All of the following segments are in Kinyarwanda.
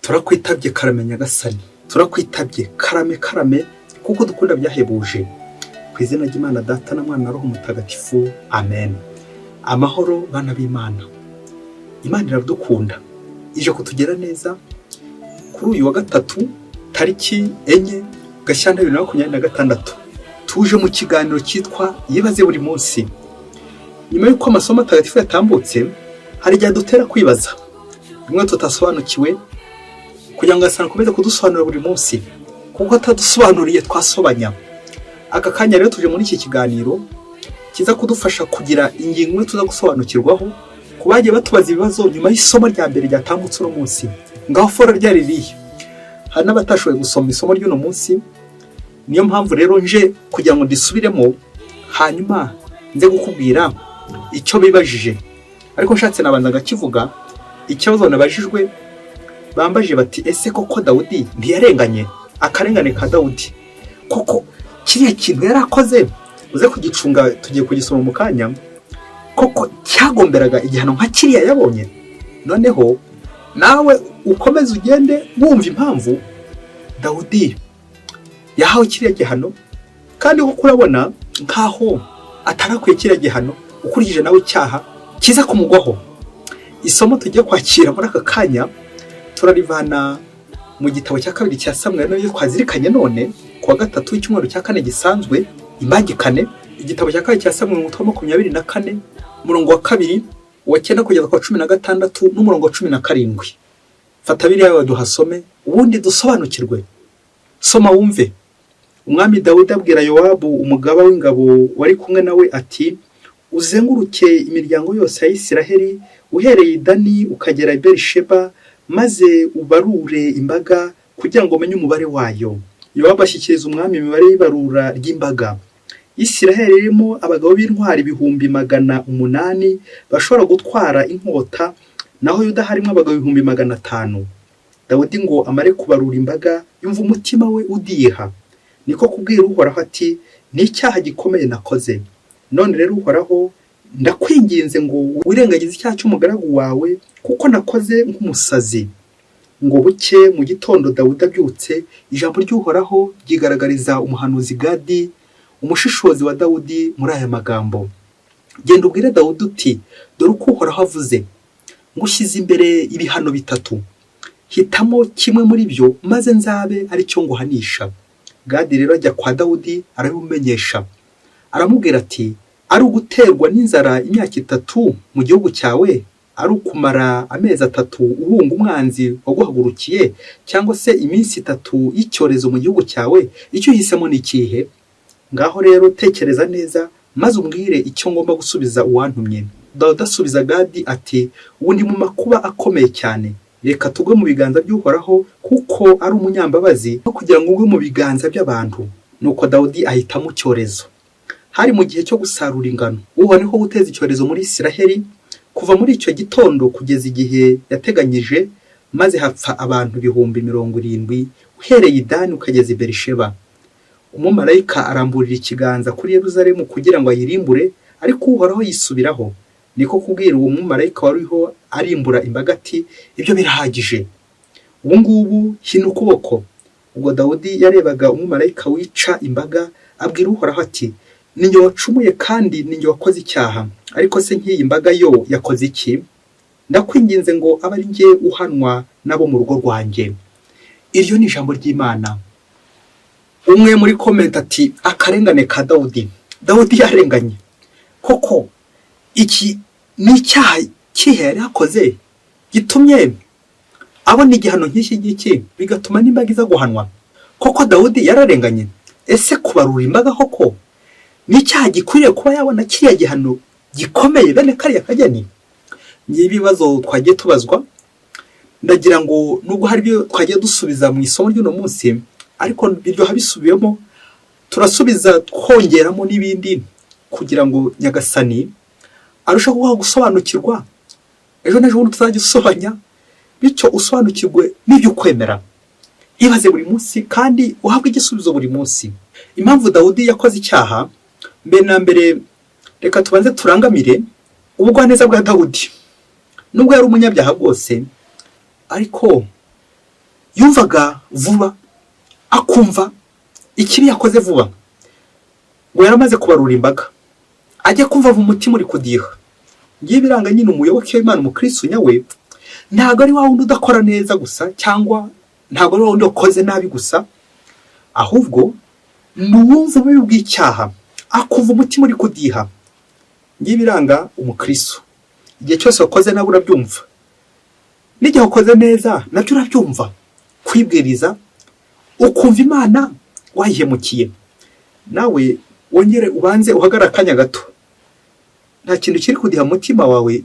turakwitabye karame nyagasani, turakwitabye karame kuko dukunda byahebuje. Ku izina ry'Imana Data na Mwana na Roho Mutagatifu, amen. Amahoro bana b'Imana, Imana iradukunda, ije kutugera neza. Kuri uyu wa gatatu tariki 4 Gashyantare 2026 tuje mu kiganiro cyitwa yibaze buri munsi. Nyuma y'uko amasomo atagatifu yatambutse, hari igihe dutera kwibaza bimwe tutasobanukiwe, kugira ngo asana komeze kudusobanurira buri munsi, kuko atadusobanuriye twasobanya. Aka kanya rero tuje muri iki kiganiro kiza kudufasha kugira ingingo tuza gusobanukirwaho, kubagiye batubaza ibibazo nyuma y'isomo rya mbere ryatambutse uno munsi. Ngaho fora ryari rihe, hari n'abatashoboye gusoma isomo ry'uno munsi. Niyo mpamvu rero nje kugira ngo ndisubiremo, hanyuma nze gukubwira icyo bibajije. Ariko nshatse nabanza ngakivuga ikibazo nabajijwe. Bambaje bati ese koko Dawudi ntiyarenganye? Akarengane ka Dawudi koko kiriya kintu yarakoze, uze kugicunga tugiye kugisoma mu kanya, koko cyagomberaga igihano nka kiriya yabonye? Noneho nawe ukomeze ugende wumva impamvu Dawudi yahawe kiriya gihano, kandi uko urabona nkaho atarakwiye kiriya gihano ukurikije nawe icyaha kiza kumugwaho. Isomo tugiye kwakira muri aka kanya turarivana mu gitabo cya kabiri cya Samweli, n'ibyo twazirikanye none kuwa gatatu w'icyumweru cya kane gisanzwe, imagi kane. Igitabo cya kabiri cya Samweli umutwe wa 24 umurongo wa 2 wa 9 kugeza kwa 16 n'umurongo wa 17. Fata biriya yawe duhasome ubundi dusobanukirwe. Soma wumve. Umwami Dawudi abwira Yowabu umugaba w'ingabo wari kumwe nawe ati, uzenguruke imiryango yose ya Isiraheli uhereye Dani ukagera Berisheba, maze ubarure imbaga kugira ngo umenye umubare wayo. Yowabu ashyikiriza umwami imibare y'ibarura ry'imbaga. Isiraheli irimo abagabo b'intwari 800 bashobora gutwara inkota, naho Yuda harimo abagabo 500. Dawudi ngo amare kubarura imbaga, yumva umutima we udiha, niko kubwira Uhoraho ati, ni icyaha gikomeye nakoze. None rero Uhoraho, ndakwinginze ngo wirengagize icyaha cy'umugaragu wawe, kuko nakoze nk'umusazi. Ngo buke mu gitondo Dawudi abyutse, ijambo ry'Uhoraho ryigaragariza umuhanuzi Gadi, umushishozi wa Dawudi, muri aya magambo. Genda ubwire Dawudi uti, dore uko Uhoraho avuze, ngushyize imbere ibihano 3. Hitamo kimwe muri byo, maze nzabe ari cyo nguhanisha. Gadi rero ajya kwa Dawudi arabimumenyesha. Aramubwira ati, ari uguterwa n'inzara imyaka 3 mu gihugu cyawe, ari ukumara amezi 3 uhunga umwanzi waguhagurukiye, cyangwa se iminsi 3 y'icyorezo mu gihugu cyawe, icyo uhisemo ni ikihe? Ngaho rero tekereza neza, maze umbwire icyo ngomba gusubiza uwantumye. Dawudi asubiza Gadi ati, ubundi mu makuba akomeye cyane, reka tugwe mu biganza by'Uhoraho, kuko ari umunyambabazi, no kugira ngo ugwe mu biganza by'abantu. Nuko Dawudi ahitamo icyorezo. Hari mu gihe cyo gusarura ingano, niho guteza icyorezo muri Isiraheli. Kuva muri icyo gitondo kugeza igihe yateganyije, maze hapfa abantu 70,000 uhereye Dani ukageza Berisheba. Umumarayika aramburira ikiganza kuri Yerusalemu kugira ngo ayirimbure, ariko Uhoraho yisubiraho. Niko kubwira uwo mumarayika wariho arimbura imbaga ati, ibyo birahagije, ubu ngubu hina ukuboko. Ubwo Dawudi yarebaga umumarayika wica imbaga, abwira Uhoraho ati, ninjye wacumuye kandi ninjye wakoze icyaha, ariko se nk'iyi mbaga yo yakoze iki? Ndakwinginze ngo abe ari njye uhanwa nabo mu rugo rwanjye. Iryo ni ijambo ry'Imana. Umwe muri comment ati, akarengane ka Dawudi. Dawudi yarenganye koko? Iki ni icyaha kihe yari yakoze gitumye abona igihano nk'iki giki, bigatuma n'imbaga iza guhanwa? Koko Dawudi yararenganye? Ese kubarura imbaga koko ni icyaha gikwiriye kuba yabona kiriya gihano gikomeye bene kariya kageni? Ni ibibazo twagiye tubazwa. Ndagira ngo nubwo hari byo twagiye dusubiza mu isomo ry'uno munsi, ariko biryo habisubiyemo turasubiza twongeramo n'ibindi, kugira ngo Nyagasani arushaho gusobanukirwa. Ejo n'ejo bundi tuzajya usobanya, bityo usobanukirwe n'ibyo kwemera. Ibaze buri munsi kandi uhabwe igisubizo buri munsi. Impamvu Dawudi yakoze icyaha, mbere na mbere reka tubanze turangamire ubugwaneza bwa Dawudi. Nubwo yari umunyabyaha bwose, ariko yumvaga vuba, akumva ikibi yakoze vuba, ngo yaramaze kubarura imbaga, ajya kumva mu mutima uri kudiha. Ngiye biranga nyine umuyoboke w'Imana, umukristo nyawe, ntabwo ari wa wundi udakora neza gusa, cyangwa ntabwo ari wa wundi wakoze nabi gusa, ahubwo ni uwumva ububi bw'icyaha, akumva umutima uri kudiha. Ngiye biranga umukristo, igihe cyose wakoze nabi urabyumva, n'igihe wakoze neza nabyo urabyumva. Kwibwiriza ukumva Imana wayihemukiye, nawe wongere ubanze uhagarara akanya gato. Nta kintu kiri kudiha mutima wawe,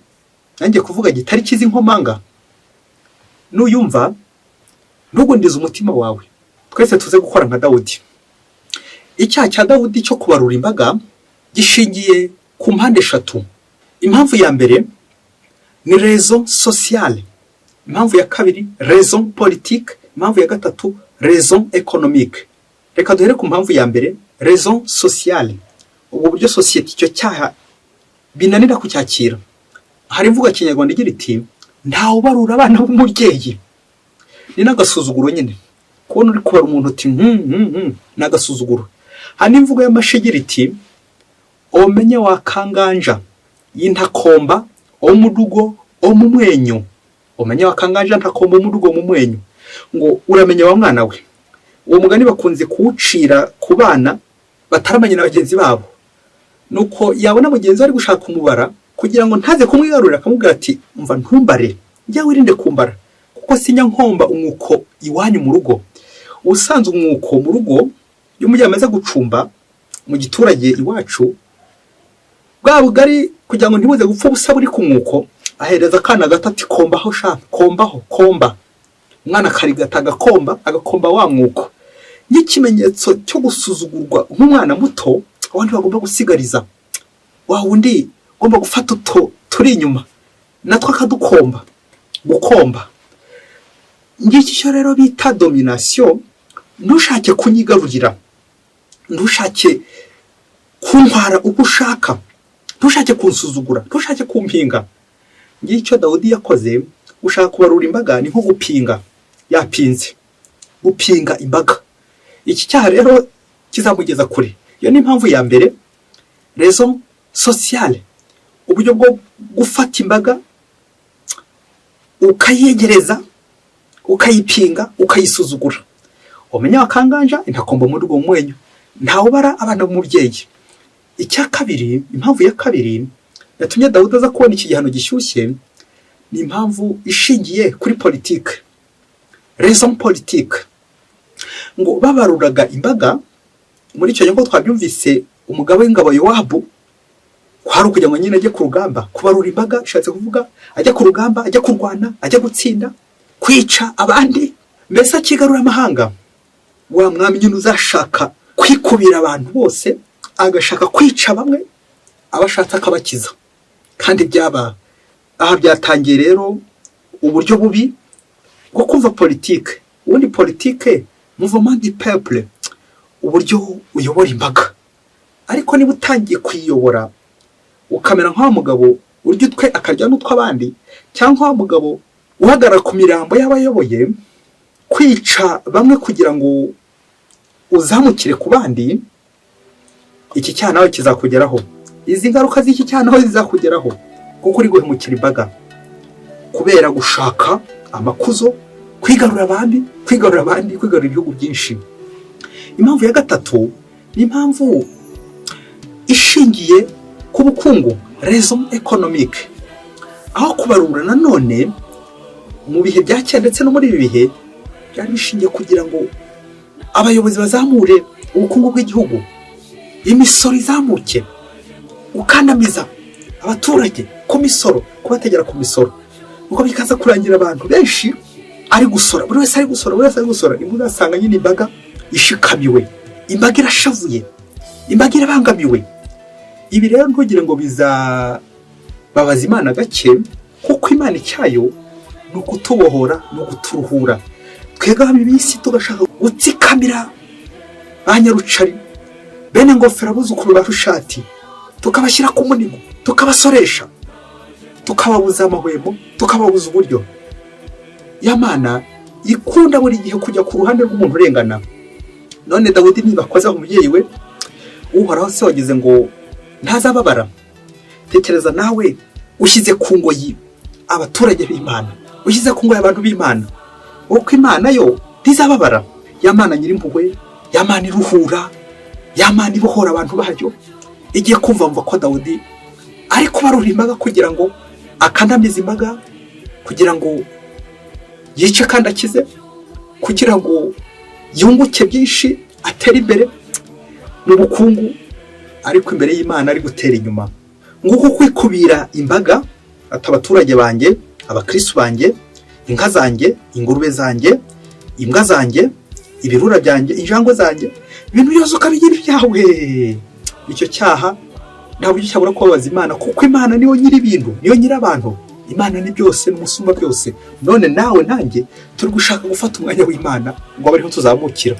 nanjye kuvuga gitari kizi nkomanga. Nuyumva ntugundize umutima wawe. Twese tuze gukora nka Dawudi. Icyaha cya Dawudi cyo kubarura imbaga gishingiye ku mpande eshatu. Impamvu ya mbere ni raison sociale, impamvu ya kabiri raison politique, impamvu ya gatatu raison économique. Reka duhere ku mpamvu ya mbere, raison sociale. Ubu buryo society icyo cyaha binanira kucyakira. Hari imvuga Kinyarwanda igira iti ntawe ubarura abana b'umubyeyi. Ni n'agasuzuguro nyine, kubona uri kubara umuntu uti n'agasuzuguro. Hari imvugo y'amashigira iti omenye wakanganja y'intakomba omudugo omumwenyu. Omenye wakanganja ntakomba omudugo omumwenyu, ngo uramenye wa mwana we. Uwo mugani bakunze kuwucira ku bana bataramanye na bagenzi babo, nuko yabona mugenzi ari gushaka umubara kugira ngo ntaze kumwigarurira, akamubwira ati umva ntumbare, njya wirinde kumbara, kuko sinya nkomba umwuko iwanyu mu rugo. Usanze umwuko mu rugo iyo umujyi amaze gucumba mu giturage iwacu, bwa bugari kugira ngo ntibuze gupfa ubusa buri ku mwuko, ahereza akana gato ati kombaho sha, kombaho, komba. Umwana karigata agakomba wa mwuko, n'ikimenyetso cyo gusuzugurwa nk'umwana muto. Abandi bagomba gusigariza, wa wundi ugomba gufata turi inyuma natwe akadukomba, gukomba. Ngiki cyo rero bita domination. Ntushake kunyigarurira, ntushake kuntwara uko ushaka, ntushake kunsuzugura, ntushake kumpinga. Ngiki cyo Dawudi yakoze. Ushaka kubarura imbaga ni nko gupinga, yapinze, gupinga imbaga. Iki cyaha rero kizamugeza kure. Iyo ni impamvu ya mbere, raison sociale, uburyo bwo gufata imbaga ukayegereza, ukayipinga, ukayisuzugura. Omenya wakanganja intakomba mu rugo mwenyu, ntawe ubara abana b'umubyeyi. Icya kabiri, impamvu ya kabiri yatumye Dawudi aza kubona iki gihano gishyushye, ni impamvu ishingiye kuri politique, raison politique. Ngo babaruraga imbaga muri icyo gihe, twabyumvise umugabo w'ingabo Yowabu kwari kugira ngo nyine ajye ku rugamba. Kubarura imbaga bishatse kuvuga ajya ku rugamba, ajya kurwana, ajya gutsinda, kwica abandi, mbese akigarura amahanga. Wa mwami nyine uzashaka kwikubira abantu bose, agashaka kwica bamwe, abashatse akabakiza. Kandi byaba aha byatangiye rero uburyo bubi bwo kumva politique. Ubundi politique, mouvement du peuple, uburyo uyobora imbaga. Ariko niba utangiye kwiyobora ukamera nk'wa mugabo urya utwe akarya n'utw'abandi, cyangwa wa mugabo uhagarara ku mirambo y'abayoboye, kwica bamwe kugira ngo uzamukire ku bandi, iki cyaha nawe kizakugeraho. Izi ngaruka z'iki cyaha nawe zizakugeraho, kuko uri guhemukira imbaga kubera gushaka amakuzo, kwigarura abandi, kwigarura ibihugu byinshi. Impamvu ya gatatu ni impamvu ishingiye ku bukungu, raison économique. Aho kubarura nanone mu bihe bya kera ndetse no muri ibi bihe, byari bishingiye kugira ngo abayobozi bazamure ubukungu bw'igihugu, imisoro izamuke, ukandamiza abaturage ku misoro, kubategera ku misoro. Nuko bikaza kurangira abantu benshi ari gusora, buri wese ari gusora. Imbuga asanga nyine imbaga ishikamiwe, imbaga irashavuye, imbaga irabangamiwe. Ibi rero ntugire ngo bizababaza Imana gake, kuko Imana icyayo ni ukutubohora, ni ukuturuhura. Twebwe ab'isi tugashaka gutsikamira ba Nyarucari, bene ngofero, abuzukuru ba Rushati, tukabashyira ku munigo, tukabasoresha, tukababuza amahwemo, tukababuza uburyo. Ya Mana ikunda buri gihe kujya ku ruhande rw'umuntu urengana. None Dawudi niba akoze umubyeyi we, Uhoraho se wagize ngo ntazababara? Tekereza nawe ushyize ku ngoyi abaturage b'Imana, ushyize ku ngoyi abantu b'Imana, uko Imana yo ntizababara. Ya Mana Nyirimpuhwe, ya Mana iruhura, ya Mana ibohora abantu bayo, igiye kumva ko Dawudi ari kubarura imbaga kugira ngo akandamize imbaga, kugira ngo yice kandi akize, kugira ngo yunguke byinshi, atere imbere mu bukungu, ariko imbere y'Imana ari gutera inyuma. Nguko kwikubira imbaga, ati abaturage banjye, abakristo banjye, inka zanjye, ingurube zanjye, imbwa zanjye, ibirura byanjye, injangwe zanjye, ibintu byose ukabigira ibyawe. Icyo cyaha ntabwo cyabura kubabaza Imana, kuko Imana niyo nyiri ibintu, niyo nyiri abantu. Imana ni byose, n'umusumba byose. None nawe nanjye turi gushaka gufata umwanya w'Imana ngo abariho tuzamukira.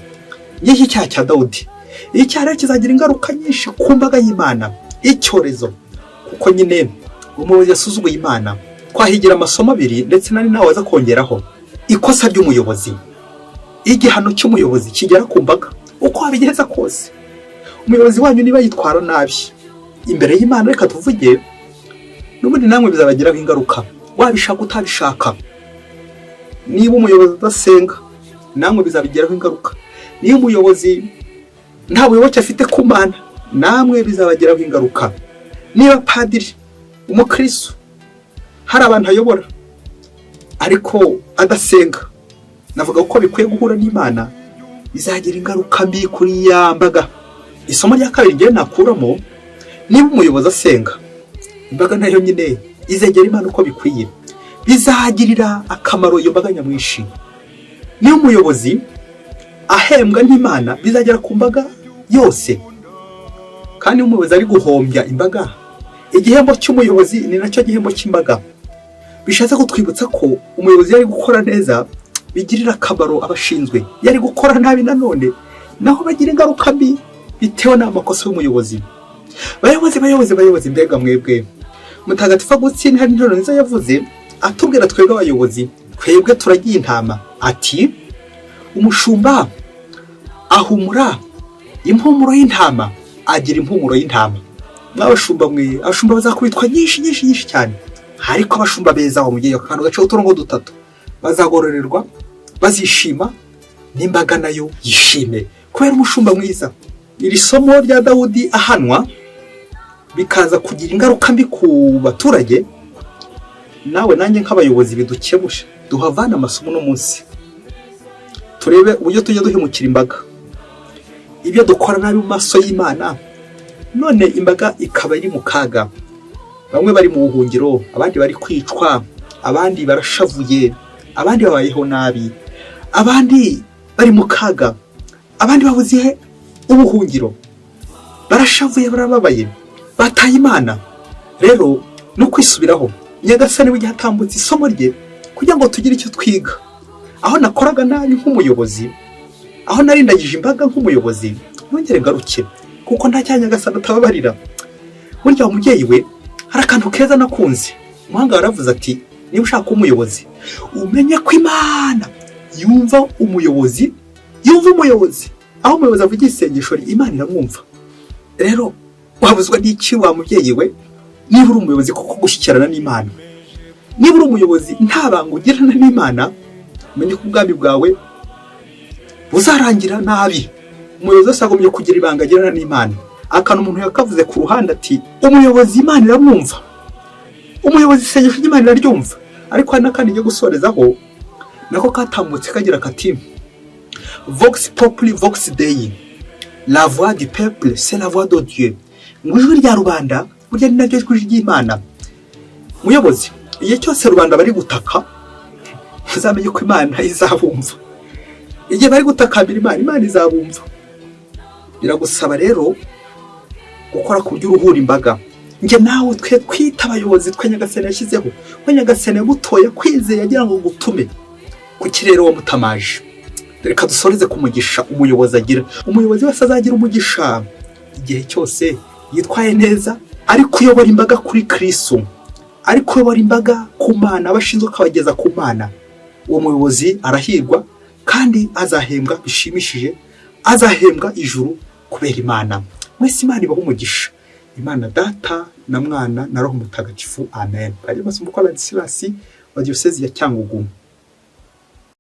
Iki cyaha cya Dawudi, iki cyaha kizagira ingaruka nyinshi ku mbaga y'Imana, icyorezo. Kuko nyine umuyobozi yasuzuguye Imana. Twahigira amasomo abiri, ndetse nari nawe waza kongeraho ikosa ry'umuyobozi. Igihano cy'umuyobozi kigera ku mbaga uko wabigenza kose. Umuyobozi wanyu niba yitwara nabi imbere y'Imana, reka tuvuge, n'ubundi namwe bizabagiraho ingaruka, wabishaka utabishaka. Niba umuyobozi udasenga, namwe bizabigiraho ingaruka. Niba umuyobozi nta buyoboke afite ku Mana, namwe bizabagiraho ingaruka. Niba padiri, umukristo, hari abantu ayobora ariko adasenga, navuga ko bikwiye guhura n'Imana, bizagira ingaruka mbi kuri ya mbaga. Isomo rya kabiri ngiye nakuramo, niba umuyobozi asenga, imbaga nayo nyine izegera Imana uko bikwiye, bizagirira akamaro iyo mbaga nyamwinshi. Niba umuyobozi ahembwa n'Imana, bizagera ku mbaga yose. Kandi umuyobozi ari guhombya imbaga, igihembo cy'umuyobozi ni nacyo gihembo cy'imbaga. Bishatse kutwibutsa ko umuyobozi yari gukora neza bigirira akamaro abashinzwe, yari gukora nabi nanone naho bagira ingaruka mbi bitewe n'amakosa y'umuyobozi. Bayobozi, mbega mwebwe. Mutagatifu Agustin hari interuro nziza yavuze atubwira twebwe abayobozi, twebwe turagiye intama. Ati umushumba ahumura impumuro y'intama, agira impumuro y'intama. Mwabashumba mwe, abashumba bazakubitwa nyinshi cyane, ariko abashumba beza aho mugiye akantu gace uturongo dutatu, bazagororerwa, bazishima, n'imbaga nayo yishime kubera umushumba mwiza. Iri somo rya Dawudi ahanwa bikaza kugira ingaruka mbi ku baturage, nawe nanjye nk'abayobozi bidukebusha. Duhavana amasomo no munsi, turebe uburyo tujya duhemukira imbaga, ibyo dukora nabi mu maso y'Imana, none imbaga ikaba iri mu kaga. Bamwe bari mu buhungiro, abandi bari kwicwa, abandi barashavuye, abandi babayeho nabi, abandi bari mu kaga, abandi babuze ubuhungiro, barashavuye, barababaye, bataye Imana. Rero no kwisubiraho, Nyagasani w'igihe atambutse isomo rye kugira ngo tugire icyo twiga. Aho nakoraga nabi nk'umuyobozi, aho narindagije imbaga nk'umuyobozi, nongere ngaruke, kuko nta cya Nyagasani atababarira. Burya umubyeyi we hari akantu keza nakunze. Umuhanga yaravuze ati, niba ushaka umuyobozi, umenye ko Imana yumva umuyobozi, aho umuyobozi avuga isengesho, Imana iramwumva. Rero wabuzwa n'iki wa mubyeyi we, niba uri umuyobozi kuko gushyikirana n'Imana? Niba uri umuyobozi nta banga ugirana n'Imana, umenye ko ubwami bwawe buzarangira nabi. Umuyobozi asagomye kugira ibanga agirana n'Imana. Akantu umuntu yakavuze ku ruhande ati, umuyobozi Imana iramwumva, umuyobozi isengesho ry'Imana iraryumva. Ariko hari n'akandi ngiye gusorezaho nako katambutse kagira kati, Vox populi vox Dei, la voix du peuple c'est la voix de Dieu. Ngo ijwi rya rubanda burya ni naryo jwi ry'Imana. Muyobozi, igihe cyose rubanda bari gutaka, uzamenye ko Imana izabumva. Igihe bari gutakambira Imana, Imana izabumva. Biragusaba rero gukora ku buryo uruhura imbaga. Nge nawe twe kwita abayobozi twe Nyagasani yashyizeho, ko Nyagasani yagutoye kwizeye agira ngo gutume ku kirero wamutamaje. Reka dusoreze ku mugisha umuyobozi agira. Umuyobozi wese azagira umugisha igihe cyose yitwaye neza, ari kuyobora imbaga kuri Kristo, ari kuyobora imbaga ku Mana, abashinzwe kabageza ku Mana. uwo muyobozi arahirwa kandi azahembwa bishimishije, azahembwa ijuru kubera Imana. Mwese Imana ibahe umugisha. Imana Data na Mwana na Roho Mutagatifu, amen. Bari basumbuka Ladislas wa Diocese ya Cyangugu.